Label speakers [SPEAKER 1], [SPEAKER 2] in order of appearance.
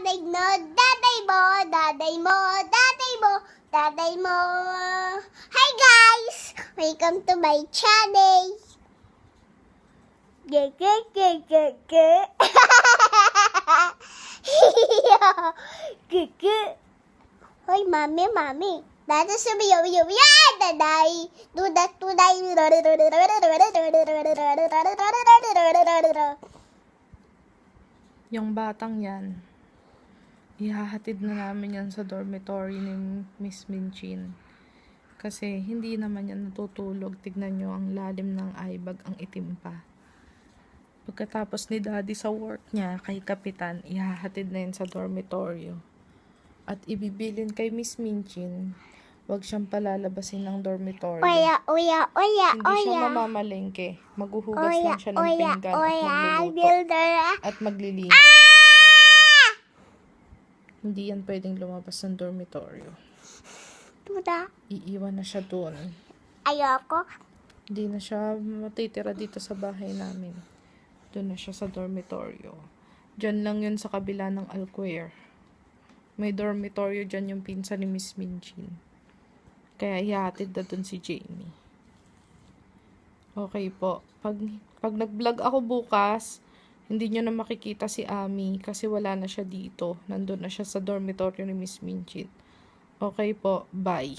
[SPEAKER 1] daday no, daday mo, daday mo, daday mo, daday mo. Hi guys! Welcome to my channel. Hoy, mami. Dada sumiyaw, yan, daday. Dudat, tuday.
[SPEAKER 2] Yung batang yan, ihahatid na namin yan sa dormitory ni Miss Minchin. Kasi hindi naman yan natutulog. Tignan nyo, ang lalim ng eyebag, ang itim pa. Pagkatapos ni Daddy sa work niya, kay Kapitan, ihahatid na yan sa dormitoryo. At ibibilin kay Miss Minchin, wag siyang palalabasin ng dormitoryo.
[SPEAKER 1] Oya.
[SPEAKER 2] Hindi siya mamamalengke. Maghuhugas lang siya ng pinggan at magluluto. At maglilinis. Hindi yan pwedeng lumabas ng dormitoryo.
[SPEAKER 1] Tuda.
[SPEAKER 2] Iiwan na siya doon.
[SPEAKER 1] Ayoko.
[SPEAKER 2] Hindi na siya matitira dito sa bahay namin. Doon na siya sa dormitoryo. Diyan lang yun sa kabila ng Alquer. May dormitoryo dyan yung pinsan ni Miss Minchin. Kaya ihatid na doon si Jamie. Okay po. Pag nag-vlog ako bukas, hindi nyo na makikita si Ami kasi wala na siya dito. Nandun na siya sa dormitoryo ni Miss Minchin. Okay po. Bye.